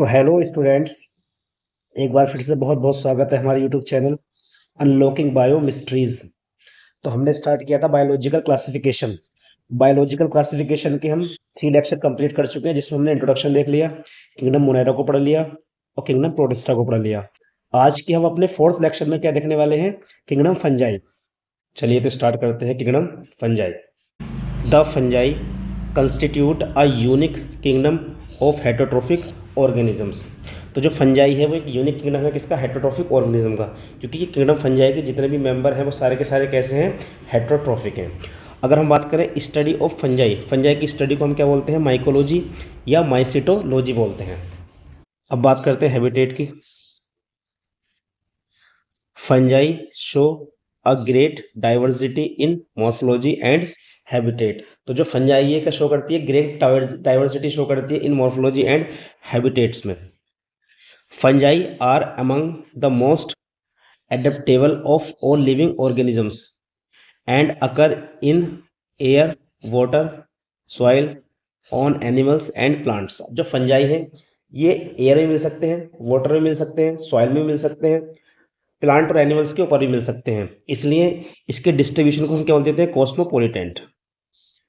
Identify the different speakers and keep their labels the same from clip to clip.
Speaker 1: तो hello students, एक बार फिर से बहुत बहुत स्वागत है हमारे YouTube channel unlocking bio mysteries. तो हमने स्टार्ट किया था बायोलॉजिकल क्लासिफिकेशन। बायोलॉजिकल क्लासिफिकेशन के हम 3 लेक्चर कंप्लीट कर चुके हैं, जिसमें हमने इंट्रोडक्शन देख लिया, किंगडम मोनेरा को पढ़ लिया और किंगडम प्रोटिस्टा को पढ़ लिया। आज की हम अपने 4th लेक्चर में क्या देखने वाले हैं? Kingdom fungi. चलिए तो स्टार्ट करते हैं। Kingdom fungi. The fungi constitute a unique kingdom of heterotrophic organisms. तो जो फंजाई है वो एक यूनिक किंगडम है किसका? हेटरोट्रोफिक ऑर्गेनिज्म का। क्योंकि ये किंगडम फंजाई के जितने भी मेंबर हैं वो सारे के सारे कैसे हैं? हेटरोट्रोफिक हैं। अगर हम बात करें स्टडी ऑफ फंजाई, फंजाई की स्टडी को हम क्या बोलते हैं? माइकोलॉजी या माइसिटोलॉजी बोलते हैं। अब बात करते हैं हैबिटेट की। Fungi show a great diversity in morphology and habitat. तो जो फंजाई है क्या शो करती है? ग्रेट डाइवर्सिटी शो करती है इन मॉर्फोलॉजी एंड हैबिटेट्स में। Fungi are among the most adaptable of all living organisms and occur in air, water, soil, on animals and plants। जो फंजाई है ये एयर में मिल सकते हैं, वाटर में मिल सकते हैं, सॉइल में मिल सकते हैं, प्लांट और एनिमल्स के ऊपर भी मिल सकते हैं। इसलिए इसके डिस्ट्रीब्यूशन को हम क्या बोलते हैं? कॉस्मोपोलिटेंट।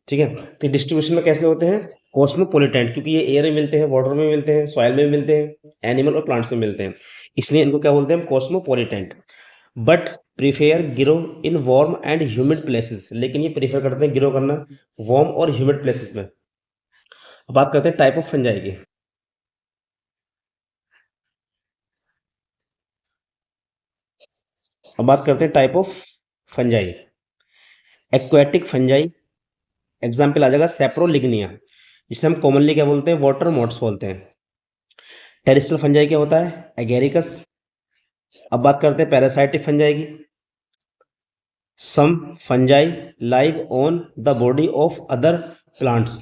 Speaker 1: ठीक है, तो डिस्ट्रीब्यूशन में कैसे होते हैं? कॉस्मोपोलिटेंट, क्योंकि ये एयर में मिलते हैं, वाटर में मिलते हैं, सॉइल में मिलते हैं, एनिमल और प्लांट्स में मिलते हैं, इसलिए इनको क्या बोलते हैं? Cosmopolitan. But prefer grow in warm and humid places. लेकिन ये प्रीफर करते हैं ग्रो करना वार्म और ह्यूमिड प्लेसेस में। अब बात करते हैं टाइप ऑफ फंजाई की। अब बात करते हैं type of fungi. Aquatic fungi, example आ जाएगा सेप्रोलिग्निया, जिसे हम कॉमनली क्या बोलते हैं? वाटर मोड्स बोलते हैं। टेरेस्ट्रियल फंजाई क्या होता है? एगेरिकस। अब बात करते हैं पैरासाइटिक फंजाई की। Some fungi live on the body of other plants.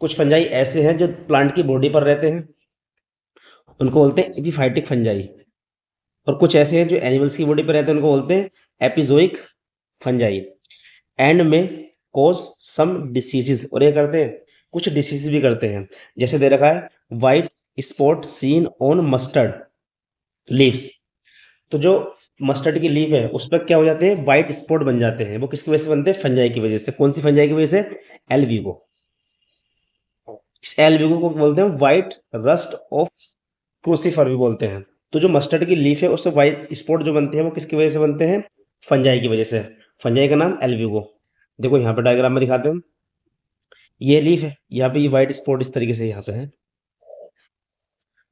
Speaker 1: कुछ फंजाई ऐसे हैं जो प्लांट की बॉडी पर रहते हैं, उनको बोलते हैं एपिफाइटिक फंजाई। और कुछ ऐसे हैं जो एनिमल्स की बॉडी पर रहते हैं, उनको बोलते हैं एपिजोइक फंजाई। एंड में कॉज सम डिसीजेज, और ये करते हैं कुछ डिसीज भी करते हैं। जैसे दे रखा है white spot seen on mustard leaves. तो जो मस्टर्ड की लीफ है उस पर क्या हो जाते हैं? वाइट स्पॉट बन जाते हैं। वो किसकी वजह से बनते हैं? फंजाई की वजह से। कौन सी फंजाई की वजह से? एल्विगो। इस एल्विगो को बोलते हैं वाइट रस्ट ऑफ क्रूसीफर भी बोलते हैं। तो जो मस्टर्ड की लीफ है उससे वाइट स्पॉट जो बनते हैं वो किसकी वजह से बनते हैं? फंजाई की वजह से। फंजाई का नाम एल्विगो। देखो यहाँ पे डायग्राम में दिखाते हैं, ये लीफ है, यहाँ पे ये वाइट स्पॉट इस तरीके से यहाँ पे है।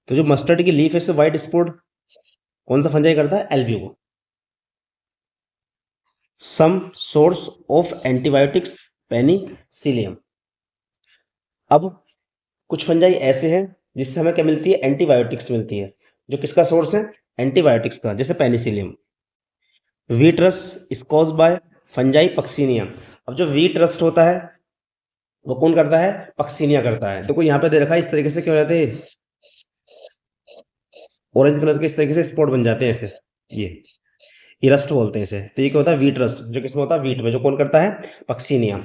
Speaker 1: तो जो मस्टर्ड की लीफ है इससे वाइट स्पॉट कौन सा फंजाई करता है? Albugo. Some source of antibiotics penicillium. अब कुछ फंजाई ऐसे हैं जिससे हमें क्या मिलती है? एंटीबायोटिक्स मिलती है। जो किसका सोर्स है? एंटीबायोटिक्स का, जैसे Penicillium. Wheat rust is caused by fungi Puccinia. अब जो वीट रस्ट होता है वो कौन करता है? पक्सीनिया करता है। देखो यहाँ पे दे रखा है इस तरीके से क्या हो जाते हैं? ऑरेंज कलर के इस तरीके से स्पॉट बन जाते हैं ऐसे। ये रस्ट बोलते हैं इसे। तो ये क्या होता है? वीट रस्ट, जो किसमें होता है? वीट में। जो कौन करता है? पक्सीनिया।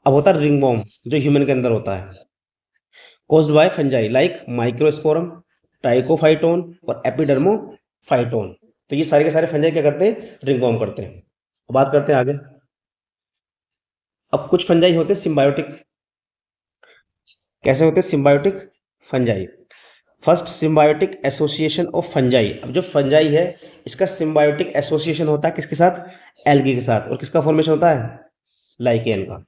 Speaker 1: अब होता है रिंगवॉर्म, जो ह्यूमन के अंदर होता है, caused by fungi like microsporum, Trichophyton और एपिडर्मोफाइटोन। तो ये सारे के सारे फंजाई क्या करते हैं? रिंगवॉर्म करते हैं। अब बात करते हैं आगे। अब कुछ फंजाई होते हैं सिम्बायोटिक। कैसे होते हैं symbiotic fungi? First symbiotic association of fungi. अब जो फंजाई है इसका सिम्बायोटिक एसोसिएशन होता है किसके साथ? एल्गी के साथ। और किसका फॉर्मेशन होता है? लाइकेन का।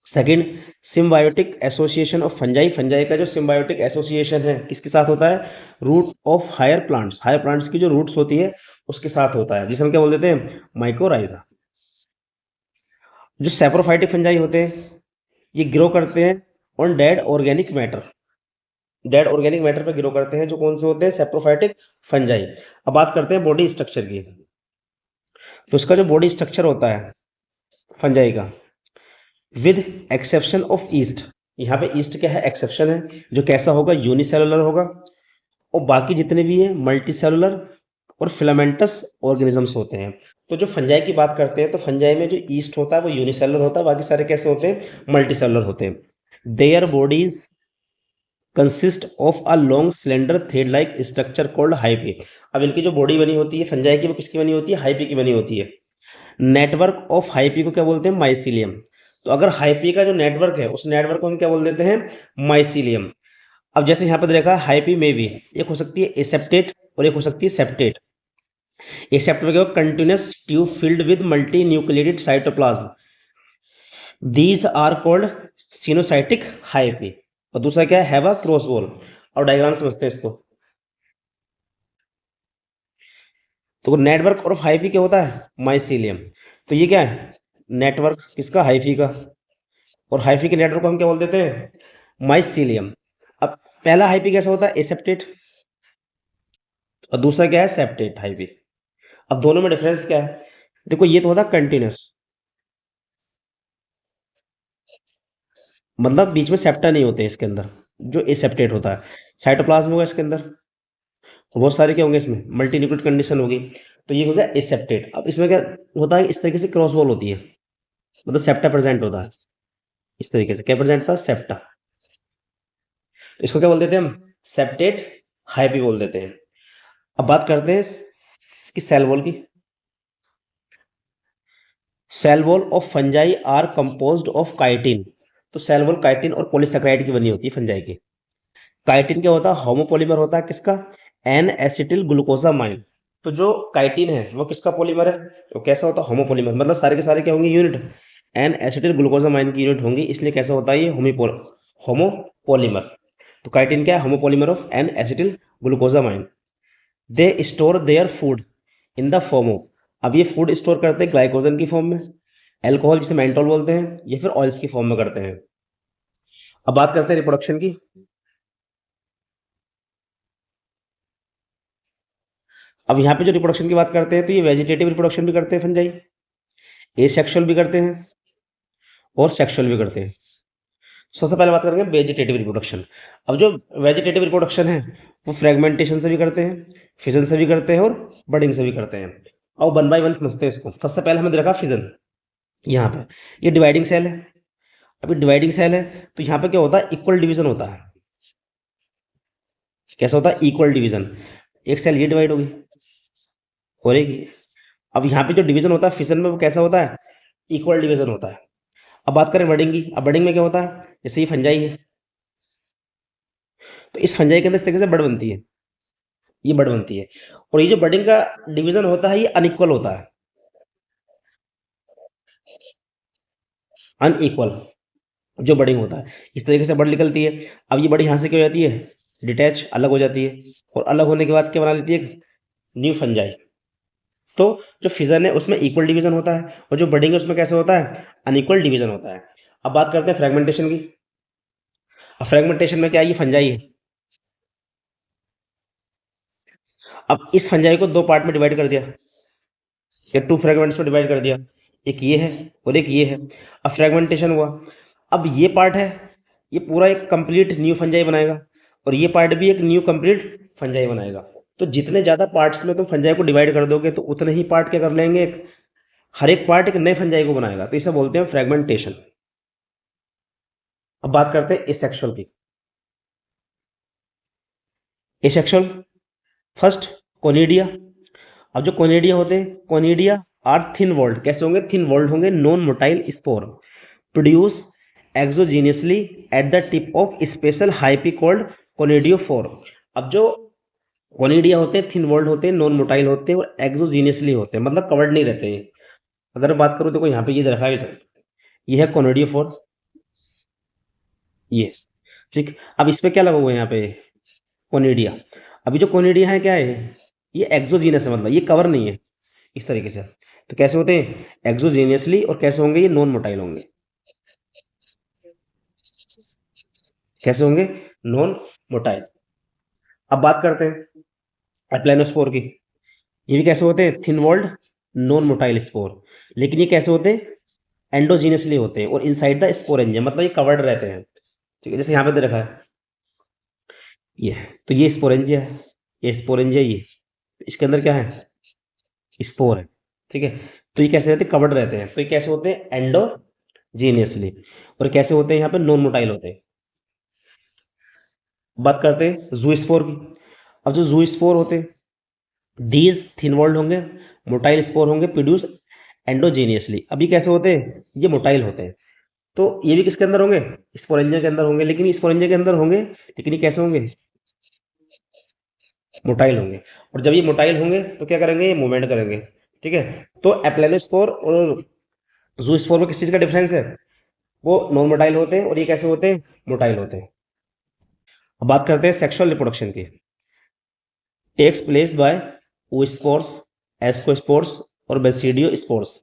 Speaker 1: Second symbiotic association of fungi. Fungi का जो सिम्बायोटिक एसोसिएशन है किसके साथ होता है? Root of higher plants. Higher plants की जो रूट्स होती है उसके साथ होता है, जिसे हम क्या बोल देते हैं? माइकोराइजा। जो सेप्रोफाइटिक फंजाई होते हैं ये ग्रो करते हैं on dead organic matter. Dead organic matter पे ग्रो करते हैं। जो कौन से होते हैं? Saprophytic fungi. अब बात करते हैं बॉडी स्ट्रक्चर की। तो इसका जो बॉडी स्ट्रक्चर होता है फंजाई का, विद एक्सेप्शन ऑफ ईस्ट, यहाँ पे ईस्ट क्या है? एक्सेप्शन है। जो कैसा होगा? यूनिसेलुलर होगा। और बाकी जितने भी हैं मल्टी सेलुलर और फिलामेंटस ऑर्गेनिजम्स होते हैं। तो जो फंजाई की बात करते हैं तो फंजाई में जो ईस्ट होता है वो यूनिसेलुलर होता है, बाकी सारे कैसे होते हैं? मल्टी सेलुलर होते हैं। Their bodies consist of a long cylinder thread like structure called hyphae. अब इनकी जो बॉडी बनी होती है फंजाई की, वो किसकी बनी होती है? हाइपी की बनी होती है। नेटवर्क ऑफ हाइपी को क्या बोलते हैं? माइसीलियम। तो अगर हाइपी का जो नेटवर्क है उस नेटवर्क को हम क्या बोल देते हैं? माइसीलियम। अब जैसे यहाँ पर देखा हाइपी में भी एक हो सकती है एसेप्टेट और एक हो सकती है सेप्टेट। एसेप्टेट क्या? Continuous tube filled with multi nucleated cytoplasm, these are called coenocytic hyphae. और दूसरा क्या है? Have a cross wall. और डायग्राम समझते हैं इसको। तो नेटवर्क ऑफ हाइफी क्या होता है? माइसीलियम। तो ये क्या है? नेटवर्क किसका? हाइफी का। और हाइफी के नेटवर्क को हम क्या बोल देते हैं? माइसीलियम। अब पहला हाइफी कैसा होता है? एसेप्टेट। और दूसरा क्या है? Septate hyphae. अब दोनों में डिफरेंस क्या है? देखो ये तो होता है कंटिन्यूस, मतलब बीच में सेप्टा नहीं होते इसके अंदर, जो एसेप्टेट होता है। साइटोप्लाज्म होगा इसके अंदर, तो बहुत सारे क्या होंगे इसमें? मल्टी न्यूक्लियेट कंडीशन होगी। तो ये हो गया एसेप्टेट। अब इसमें क्या होता है? इस तरीके से क्रॉस वॉल होती है, मतलब सेप्टा प्रेजेंट होता है। इस तरीके से क्या प्रेजेंट था? सेप्टा। तो इसको क्या बोल देते हैं हम? सेप्टेट हाइपी बोल देते हैं। अब बात करते हैं कि सेल वॉल की। Cell wall of fungi are composed of chitin. तो सेल वॉल काइटिन और पॉलीसेकेराइड की बनी होती है फंजाई की। काइटिन क्या होता है? होमोपॉलीमर होता है किसका? N acetyl glucosamine. तो जो काइटिन है वो किसका पॉलीमर है? वो कैसा होता है? होमोपॉलीमर। मतलब सारे के सारे क्या होंगे? यूनिट एन एसिटिल ग्लूकोसामाइन की यूनिट होंगी, इसलिए कैसा होता है? ये होमोपॉलीमर। तो काइटिन क्या है? Homopolymer of N acetyl glucosamine. They store their food in the form of. अब ये फूड स्टोर करते हैं ग्लाइकोजन की फॉर्म में, एल्कोहल जिसे मेंटोल बोलते हैं, या फिर ऑयल्स की फॉर्म में करते हैं। अब बात करते हैं रिप्रोडक्शन की। अब यहाँ पे जो रिप्रोडक्शन की बात करते हैं तो ये वेजिटेटिव रिप्रोडक्शन भी करते हैं फंजाई, एसेक्सुअल भी करते हैं और सेक्सुअल भी करते हैं। सबसे पहले बात करेंगे वेजिटेटिव रिप्रोडक्शन। अब जो वेजिटेटिव रिप्रोडक्शन है वो फ्रेगमेंटेशन से भी करते हैं, फिजन से भी करते हैं और बडिंग से भी करते हैं। और वन बाय वन समझते हैं इसको। सबसे पहले हमने देखा फिजन। यहाँ पे ये डिवाइडिंग सेल है। अभी डिवाइडिंग सेल है तो यहाँ पे क्या होता है? इक्वल डिवीजन होता है। कैसा होता है? Equal division. एक सेल ये डिवाइड होगी और एक। अब यहाँ पे जो डिवीजन होता है फिजन में वो कैसा होता है? इक्वल डिवीजन होता है। अब बात करें बडिंग की। अब बडिंग में क्या होता है? जैसे ये फंजाई है तो इस फंजाई के अंदर इस तरीके से बड बनती है, ये बड बनती है। और ये जो बडिंग का डिवीजन होता है ये अनइक्वल होता है, अनइक्वल जो बडिंग होता है। इस तरीके से बड निकलती है। अब ये बड़ी यहाँ से क्या हो जाती है? डिटैच, अलग हो जाती है। और अलग होने के बाद क्या बना लेती है? New fungi. तो जो फिजन है उसमें इक्वल डिवीजन होता है और जो बडिंग है उसमें कैसे होता है? अनइक्वल डिवीजन होता है। अब बात करते हैं फ्रेगमेंटेशन की। अब फ्रेगमेंटेशन में क्या है? ये फंजाई है। अब इस फंजाई को दो पार्ट में डिवाइड कर दिया, या टू फ्रेगमेंट्स में डिवाइड कर दिया। एक ये है और एक ये है। अब फ्रेगमेंटेशन हुआ। अब ये पार्ट है, ये पूरा एक कंप्लीट न्यू फंजाई बनाएगा और ये पार्ट भी एक न्यू कंप्लीट फंजाई बनाएगा। तो जितने ज़्यादा पार्ट्स में तुम फंजाई को डिवाइड कर दोगे तो उतने ही पार्ट क्या कर लेंगे? हर एक पार्ट एक नए फंजाई को बनाएगा। तो इसे बोलते हैं फ्रेगमेंटेशन। अब बात करते हैं एसेक्सुअल की। Asexual first conidia. अब जो कोनिडिया होते हैं, कोनिडिया आर थिन वॉल्ड। कैसे होंगे? थिन वॉल्ड होंगे, non motile spore produce exogenously at the tip of special hyphae called conidiophore. अब जो कोनिडिया होते हैं थिन वॉल्ड होते हैं, नॉन मोटाइल होते हैं और एक्सोजीनियसली होते हैं, मतलब कवर्ड नहीं रहते हैं। अगर मैं बात करूँ देखो यहाँ पे ये रखा है, ये है कोनिडियोफोर, ये। ठीक। अब इस पे क्या लगा हुआ है? यहाँ पे कोनिडिया। अभी जो कोनिडिया है क्या है? ये एक्सोजीनस है, मतलब ये कवर नहीं है इस तरीके से। तो कैसे होते हैं? एक्सोजीनियसली। और कैसे होंगे? ये नॉन मोटाइल होंगे। कैसे होंगे? Non motile. अब बात करते हैं एप्लानोस्पोर की। ये भी कैसे होते हैं? Thin walled non motile spore. लेकिन ये कैसे होते हैं? एंडोजीनियसली होते हैं और इनसाइड द स्पोरेंजियम, मतलब ये कवर्ड रहते हैं। ठीक है, जैसे यहाँ पे दे रखा है ये। तो ये स्पोरेंजिया है, ये स्पोरेंजिया, ये इसके अंदर क्या है? स्पोर है। ठीक है। तो ये कैसे रहते हैं? कवर्ड रहते हैं। तो ये कैसे होते हैं? एंडोजीनियसली। और कैसे होते हैं? यहाँ पे नॉन मोटाइल होते हैं। बात करते हैं जू स्पोर की। अब जो जू स्पोर होते हैं, दीज थिन वॉल्ड होंगे, मोटाइल स्पोर होंगे, प्रोड्यूस एंडोजेनियसली। अब ये कैसे होते हैं? ये मोटाइल होते हैं। तो ये भी किसके अंदर होंगे? स्पोरेंजिया के अंदर होंगे। लेकिन स्पोरेंजिया के अंदर होंगे, लेकिन ये कैसे होंगे? मोटाइल होंगे। और जब ये मोटाइल होंगे तो क्या करेंगे? ये मूवमेंट करेंगे। ठीक है। तो एप्लेनोस्पोर और जूस्पोर में किस चीज़ का डिफरेंस है? वो नॉन मोटाइल होते हैं और ये कैसे होते हैं? मोटाइल होते हैं। अब बात करते हैं सेक्सुअल रिप्रोडक्शन की। Takes place by oospores, ascospores और बेसिडियो स्पोर्स।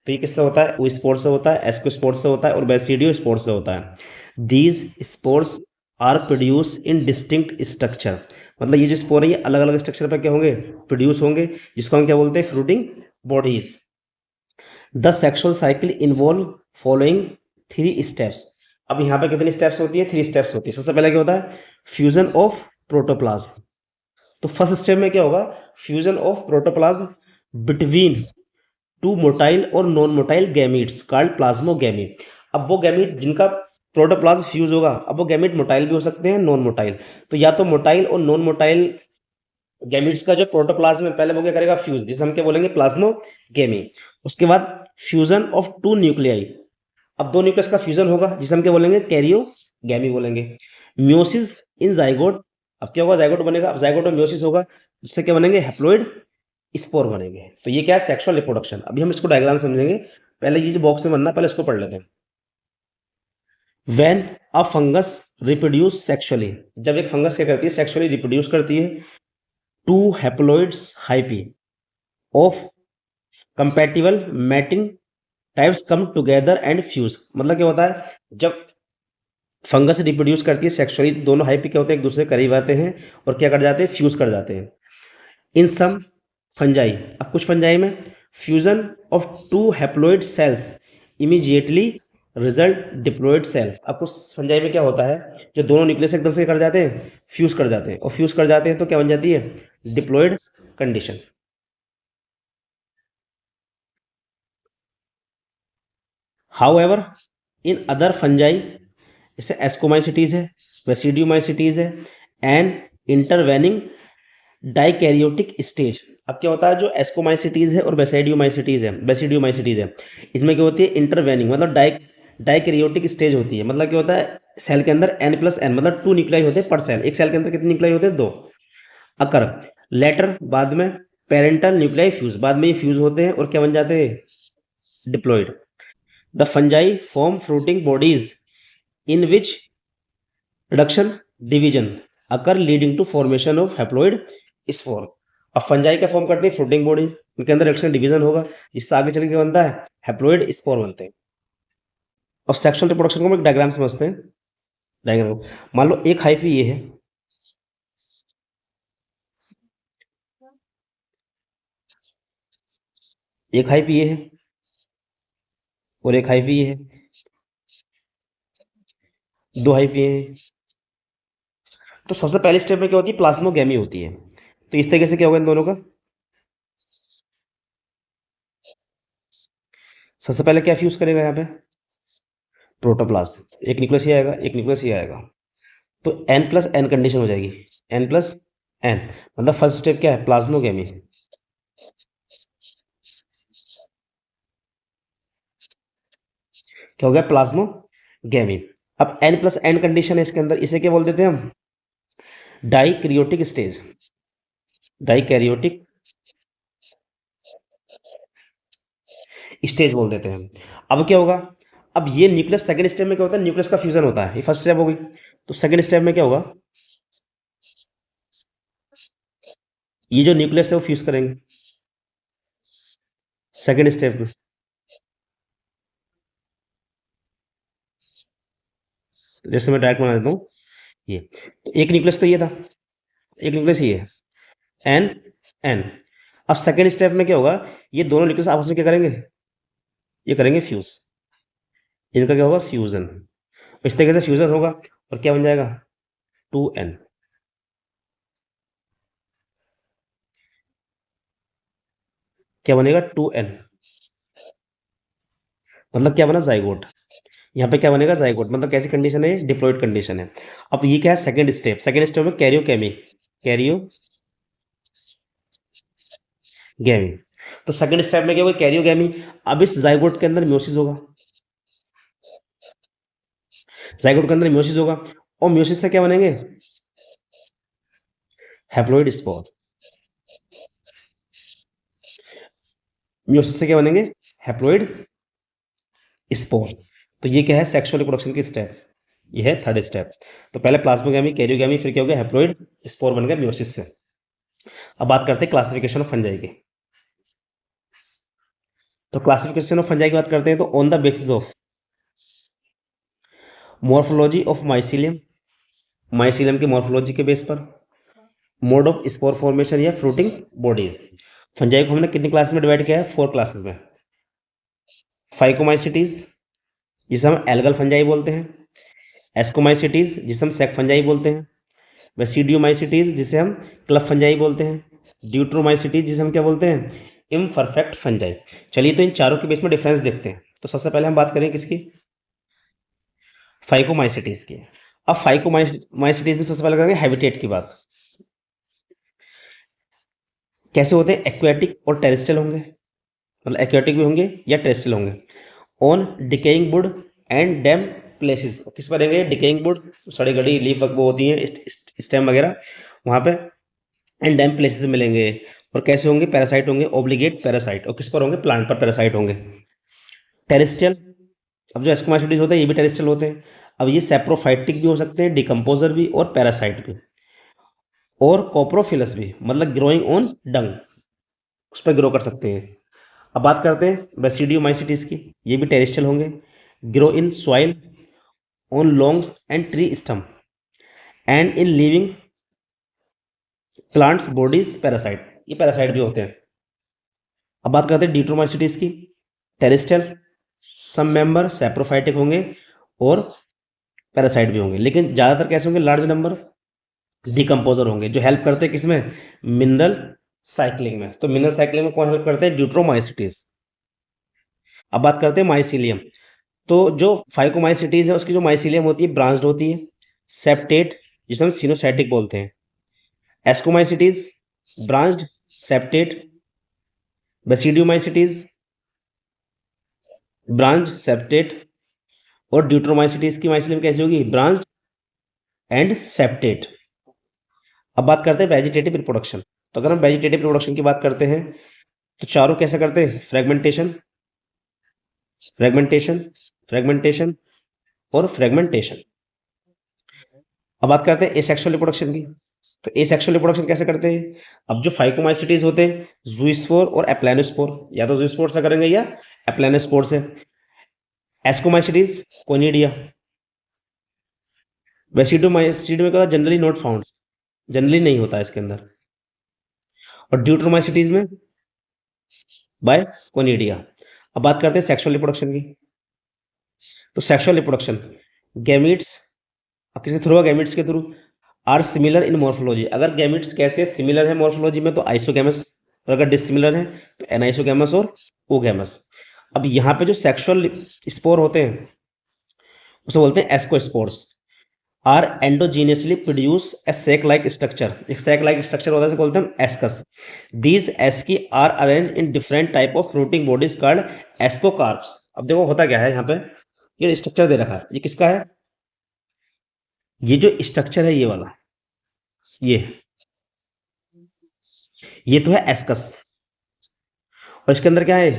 Speaker 1: तो ये किससे होता है? oospore से होता है, एस्कोस्पोर्स से होता है और बेसिडियो स्पोर्स से होता है। These spores are produce in distinct structure. मतलब ये जो स्पोर है ये अलग अलग स्ट्रक्चर पर क्या होंगे? प्रोड्यूस होंगे, जिसको हम क्या बोलते हैं? Fruiting bodies. The sexual cycle involve following three steps. अब यहाँ पे कितनी स्टेप्स होती है? थ्री स्टेप्स होती है। सबसे पहले क्या होता है? Fusion of protoplasm. तो फर्स्ट स्टेप में क्या होगा? Fusion of protoplasm between two motile और नॉन मोटाइल गैमीट्स कॉल्ड प्लाज्मोगैमीट। अब वो गैमीट जिनका प्रोटोप्लाज्म फ्यूज होगा, अब वो गैमीट मोटाइल भी हो सकते हैं, नॉन मोटाइल। तो या तो मोटाइल और नॉन मोटाइल गैमीट्स का जो प्रोटोप्लाज्म है पहले वो क्या करेगा? फ्यूज, जिसे हम क्या बोलेंगे? प्लाज्मोगैमी। उसके बाद फ्यूजन ऑफ टू न्यूक्लियाई। अब दो न्यूक्लियस का फ्यूजन होगा, जिसे हम क्या बोलेंगे? कैरियोगैमी बोलेंगे। म्योसिस इन जाइगोट। अब क्या होगा? जाइगोट बनेगा। अब जाइगोट में म्योसिस होगा, जिससे क्या बनेंगे? हैप्लॉइड स्पोर बनेंगे। तो ये क्या है? Sexual reproduction. अभी हम इसको डायग्राम समझेंगे। पहले ये जो बॉक्स में बनना, पहले इसको पढ़ लेते हैं। When a fungus reproduce sexually. जब एक फंगस क्या करती है? सेक्सुअली रिप्रोड्यूस करती है। Two haploids hyphae of compatible mating types come together and fuse. मतलब क्या होता है? जब फंगस रिप्रोड्यूस करती है सेक्सुअली, दोनों हाइपी क्या होते हैं? एक दूसरे के करीब आते हैं और क्या कर जाते हैं? फ्यूज कर जाते हैं। In some fungi. अब कुछ फंजाई में fusion of two haploid cells immediately result diploid cell. अब कुछ फंजाई में क्या होता है? जो दोनों न्यूक्लियस एकदम से कर जाते हैं? फ्यूज कर जाते हैं। और फ्यूज कर जाते हैं तो क्या बन जाती है? Diploid condition. However in other fungi, जैसे एस्कोमाइसिटीज है, वेसिडियोमाइसिटीज है, एंड इंटरवेनिंग डाइकैरियोटिक स्टेज। अब क्या होता है? जो एस्कोमाइसिटीज है और बेसिडियोमाइसिटीज है, इसमें क्या होती है? इंटरवेनिंग, मतलब डाइकैरियोटिक स्टेज होती है। मतलब क्या होता है? सेल के अंदर n प्लस एन, मतलब टू न्यूक्लियाई होते हैं पर सेल। एक सेल के अंदर कितने न्यूक्लियाई होते हैं? दो। अकर लेटर बाद में पेरेंटल न्यूक्लियाई फ्यूज, बाद में ये फ्यूज होते हैं और क्या बन जाते हैं? Diploid. The fungi form fruiting bodies in which reduction division occur leading to formation of haploid spore. अब फंजाई क्या फॉर्म करती है? Fruiting body. इनके अंदर रिडक्शन डिवीजन होगा, जिससे आगे चल के क्या बनता है? हैप्लॉइड स्पोर बनते हैं। अब सेक्सुअल रिप्रोडक्शन को हम एक डायग्राम समझते हैं। डायग्राम मान लो एक हाइफी ये है, एक हाइफी ये है और एक हाइफी ये है, दो हाइफी ये हैं। तो सबसे पहले स्टेप में क्या होती है? प्लाज्मोगैमी होती है। तो इस तरीके से क्या होगा इन दोनों का? सबसे पहले क्या फ्यूज करेगा यहाँ पे? प्रोटोप्लाज्म। एक न्यूक्लियस ही आएगा, एक न्यूक्लियस ही आएगा। तो n प्लस एन कंडीशन हो जाएगी। n प्लस एन, मतलब फर्स्ट स्टेप क्या है? प्लाज्मोगैमी। क्या हो गया? प्लाज्मोगैमी। अब n प्लस एन कंडीशन है इसके अंदर, इसे क्या बोल देते हैं हम? डाइक्रियोटिक स्टेज। डाइकैरियोटिक स्टेज बोल देते हैं। अब क्या होगा? अब ये न्यूक्लियस सेकंड स्टेप में क्या होता है? न्यूक्लियस का फ्यूजन होता है। ये फर्स्ट स्टेप हो गई। तो सेकंड स्टेप में क्या होगा? ये जो न्यूक्लियस है वो फ्यूज करेंगे सेकंड स्टेप में। जैसे मैं डायरेक्ट बना देता हूँ ये। तो एक न्यूक्लियस तो ये था, एक न्यूक्लियस ये है, एन एन। अब सेकंड स्टेप में क्या होगा? ये दोनों न्यूक्लियस आपस में क्या करेंगे? ये करेंगे फ्यूज। इनका क्या होगा? फ्यूजन। इस तरीके से फ्यूजन होगा और क्या बन जाएगा? 2n। क्या बनेगा? 2n। मतलब क्या बना? जाइगोट। यहाँ पे क्या बनेगा, जाइगोट। मतलब कैसी कंडीशन है, डिप्लॉइड कंडीशन है। अब ये क्या है, सेकंड स्टेप। सेकंड स्टेप में कैरियोकेमी, कैरियोगेमी। तो सेकंड स्टेप में क्या होगा, कैरियोगेमी। अब इस जाइगोट के अंदर म्योसिस होगा, जाइगोट के अंदर म्योसिस होगा, और म्योसिस से क्या बनेंगे, हैप्लॉइड स्पोर। म्योसिस से क्या बनेंगे, हैप्लॉइड स्पोर। तो ये क्या है, सेक्सुअल रिप्रोडक्शन की स्टेप, ये है थर्ड स्टेप। तो पहले प्लाज्मोगेमी, कैरियोगेमी, फिर क्या हो गया, हैप्लॉइड स्पोर बन गया म्योसिस से। अब बात करते हैं क्लासिफिकेशन ऑफ फंजाई की। तो क्लासिफिकेशन ऑफ फंजाई की बात करते हैं, तो on the basis of morphology of mycelium, mycelium की मॉर्फोलॉजी के बेस पर, मोड ऑफ स्पोर फॉर्मेशन या फ्रूटिंग बॉडीज। फंजाई को हमने कितनी क्लास में डिवाइड किया है, 4 क्लासेस में। फाइकोमाइसिटीज, जिसे हम एल्गल फंजाई बोलते हैं। एस्कोमाइसिटीज, जिसे हम सेक फंजाई बोलते हैं। बेसिडियोमाइसिटीज, जिसे हम क्लब फंजाई बोलते हैं। ड्यूट्रोमाइसिटीज, जिसे हम क्या बोलते हैं, इम्परफेक्ट फंजाई। चलिए तो इन चारों के बीच में डिफरेंस देखते हैं। तो सबसे पहले हम बात करें किसकी, फाइकोमाइसिटीज की। अब फाइकोमाइसिटीज में सबसे पहले करेंगे हैबिटेट की बात। कैसे होते हैं, एक्वेटिक और टेरेस्ट्रियल होंगे, मतलब एक्वेटिक भी होंगे या टेरेस्ट्रियल होंगे। On decaying would and dam places, किस पर रहेंगे, डिकेइंग वुड, सड़ी गड़ी लीफ वो होती हैं, स्टेम वगैरह, वहाँ पे। एंड डैम प्लेसेस में मिलेंगे। और कैसे होंगे, पैरासाइट होंगे, ओब्लिगेट पैरासाइट। और किस पर होंगे, प्लांट पर पैरासाइट होंगे। टेरेस्ट्रियल, अब जो एस्कोमाइसिटीज होते हैं ये भी टेरेस्ट्रियल होते हैं। अब ये सेप्रोफाइटिक भी हो सकते हैं, डिकम्पोजर भी, और पैरासाइट भी, और कोप्रोफिलस भी, मतलब ग्रोइंग ऑन डंग, उस पर ग्रो कर सकते हैं। अब बात करते हैं बेसिडियोमाइसिटीज की, ये भी टेरेस्ट्रियल होंगे। Grow in soil, on logs and tree stump, and in living plants bodies parasite, ये पैरासाइट भी होते हैं। अब बात करते हैं डिट्रोमाइसिटीज की, टेरेस्ट्रियल, सम मेंबर सेप्रोफाइटिक होंगे, और पैरासाइट भी होंगे, लेकिन ज़्यादातर कैसे होंगे, लार्ज नंबर डिकम्पोजर होंगे, जो हेल्प करते हैं किसमें, मिनरल साइक्लिंग में। तो मिनरल साइक्लिंग में कौन हेल्प करते हैं, ड्यूट्रोमाइसिटीज। अब बात करते हैं माइसिलियम। तो जो फाइकोमाइसिटीज है उसकी जो माइसिलियम होती है ब्रांच्ड होती है, सेप्टेट, जिसे हम सिनोसाइटिक बोलते हैं। Ascomycetes branched, septate. Basidiomycetes branch, septate. और ड्यूट्रोमाइसिटीज की माइसिलियम कैसी होगी, ब्रांच्ड एंड सेप्टेट। अब बात करते हैं वेजिटेटिव रिप्रोडक्शन। तो अगर हम वेजिटेटिव रिप्रोडक्शन की बात करते हैं, तो चारों कैसे करते हैं, फ्रेगमेंटेशन, फ्रेगमेंटेशन, फ्रेगमेंटेशन, और फ्रेगमेंटेशन। अब बात करते हैं एसेक्सुअल रिप्रोडक्शन की। तो एसेक्सुअल रिप्रोडक्शन कैसे करते हैं, अब जो फाइकोमाइसिटीज होते हैं, जूस्पोर और एप्लानोस्पोर, या तो जूस्पोर से करेंगे या एप्लानोस्पोर से। Ascomycetes conidia. बेसिडोमाइसिटी में क्या, जनरली नॉट फाउंड, जनरली नहीं होता है इसके अंदर। और ड्यूट्रोमाइसिटीज में बाय कोनिडिया। अब बात करते हैं सेक्सुअल रिप्रोडक्शन की। तो सेक्सुअल रिप्रोडक्शन, गैमीट्स, अब किसके थ्रू, गैमीट्स के through, are similar in morphology. अगर गैमीट्स कैसे सिमिलर है मॉर्फोलॉजी में, तो आइसोगैमस, और अगर डिसिमिलर है तो एनाइसोगैमस और ओगैमस। अब यहाँ पे जो सेक्सुअल स्पोर होते हैं उसे बोलते हैं ascospores. Are endogenously produce a sac like structure, एक सैक लाइक स्ट्रक्चर होता है, बोलते हैं ascus. These asci are arrange in different type of fruiting bodies called ascocarps. अब देखो होता क्या है यहाँ पे, ये स्ट्रक्चर दे रखा है, ये किसका है, ये जो स्ट्रक्चर है ये वाला, ये तो है एस्कस। और इसके अंदर क्या है,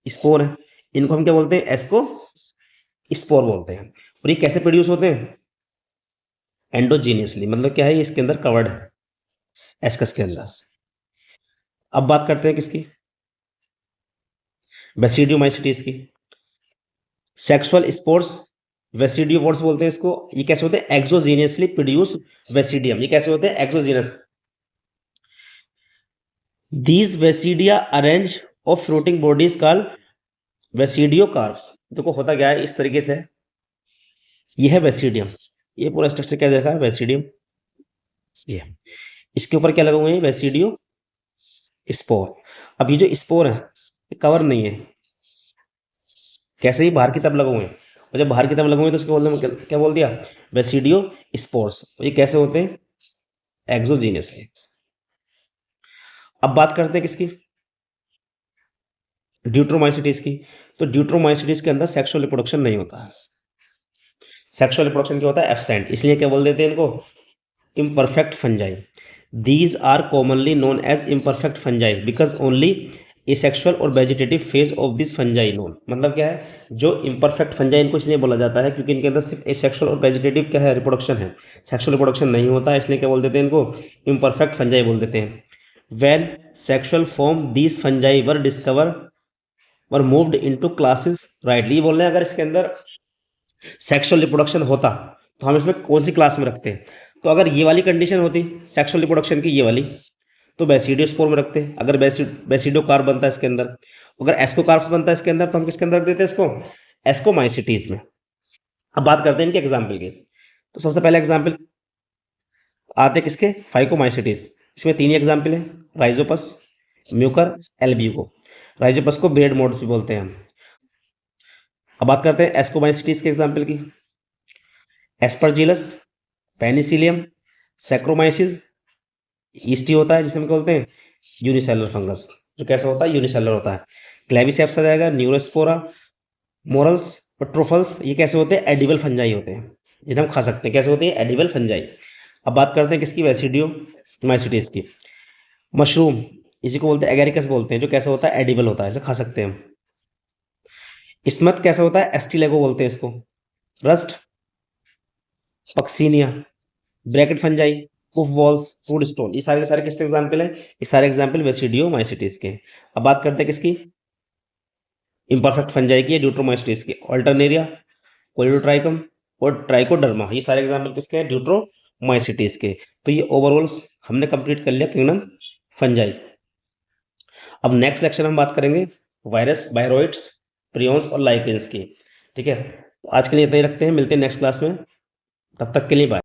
Speaker 1: स्पोर है। इनको हम क्या बोलते हैं, एस्को स्पोर बोलते हैं। और ये कैसे प्रोड्यूस होते हैं, एंडोजीनियसली, मतलब क्या है, ये इसके अंदर कवर्ड है, एस्कस के अंदर। अब बात करते हैं किसकी, बेसिडियोमाइसिटीज की। सेक्सुअल स्पोर्स, वेसिडियोवोर्स बोलते हैं इसको। ये कैसे होते हैं, एक्सोजीनियसली प्रोड्यूस वेसिडियम, ये कैसे होते हैं, exogenous. These basidia arrange of fruiting bodies called basidiocarps. देखो होता क्या है, इस तरीके से ये है वेसिडियम, ये पूरा स्ट्रक्चर क्या देखा है, वेसिडियम। ये इसके ऊपर क्या लगे हुए हैं, वेसिडियो स्पोर। अब ये जो स्पोर है ये कवर नहीं है, कैसे ही बाहर की तरफ लगे हुए हैं, और जब बाहर की तरफ लगेंगे तो उसको क्या बोल दिया, बेसिडियो स्पोर्स। ये कैसे होते हैं, एक्सोजीनियसली। अब बात करते हैं किसकी, ड्यूट्रोमाइसिटीज की। तो ड्यूट्रोमाइसिटीज के अंदर सेक्सुअल रिप्रोडक्शन नहीं होता है। सेक्सुअल रिप्रोडक्शन क्या होता है, एब्सेंट, इसलिए क्या बोल देते हैं इनको, imperfect fungi. These are commonly known as imperfect fungi because only asexual और vegetative phase of this fungi known. मतलब क्या है, जो imperfect fungi इनको इसलिए बोला जाता है क्योंकि इनके अंदर सिर्फ asexual और वेजिटेटिव क्या है, रिप्रोडक्शन है, सेक्सुअल रिप्रोडक्शन नहीं होता है, इसलिए क्या बोल देते हैं इनको, imperfect fungi बोल देते हैं। When sexual form these fungi were discovered were moved into classes rightly, ये बोल रहे हैं अगर इसके अंदर सेक्सुअल रिप्रोडक्शन होता तो हम इसमें कौन सी क्लास में रखते हैं। तो अगर ये वाली कंडीशन होती सेक्सुअल रिप्रोडक्शन की, ये वाली, तो बेसिडियोस्पोर में रखते हैं। अगर बेसिडो कार्प बनता है इसके अंदर, अगर एस्को कार्प्स बनता है इसके अंदर, तो हम किसके अंदर रख देते हैं इसको, एस्कोमाइसिटीज में। अब बात करते हैं इनके एग्जाम्पल की। तो सबसे पहले एग्जाम्पल आते हैं किसके, फाइकोमाइसिटीज। इसमें 3 ही एग्जाम्पल है, राइजोपस, म्यूकर, एल्ब्यूको। राइजोपस को बेड मोड्स भी बोलते हैं हम। अब बात करते हैं एस्कोमाइसिटीज के एग्जाम्पल की। एस्परजिलस, पेनिसिलियम, सैक्रोमाइसिस, ईस्टी होता है जिसे हम बोलते हैं यूनिसेलर फंगस, जो कैसा होता है, यूनिसेलर होता है। क्लेविसेप्स आ जाएगा, न्यूरोस्पोरा, मोरल्स और ट्रोफल्स, ये कैसे होते हैं, एडिबल फंजाई होते हैं, जिन्हें हम खा सकते हैं। कैसे होते हैं, एडिबल फंजाई। अब बात करते हैं किसकी, वेसिडियो माइसिटीज की। मशरूम, इसी को बोलते हैं एगेरिकस बोलते हैं, जो कैसा होता है, एडिबल होता है, इसे खा सकते हैं हम। स्मथ कैसा होता है, एस्टिलेगो बोलते हैं इसको। Rust, Puccinia, bracket fungi, puff walls, food stone, ये सारे के सारे किसके एग्जाम्पल हैं, ये सारे एग्जाम्पल वेसिडियो माइसिटीज के। अब बात करते हैं किसकी, इम्परफेक्ट फंजाई की, ड्यूट्रोमाइसिटीज की। ऑल्टरनेरिया, कोलिडोट्राइकम और ट्राइकोडर्मा, ये सारे एग्जाम्पल किसके हैं, ड्यूट्रोमाइसिटीज के। तो ये ओवरऑल हमने कंप्लीट कर लिया किंगडम फंजाई। अब नेक्स्ट लेक्चर हम बात करेंगे वायरस, बायरोइड्स, प्रियॉन्स और लाइकेंस की। ठीक है, तो आज के लिए इतना ही रखते हैं, मिलते हैं नेक्स्ट क्लास में, तब तक के लिए बाय।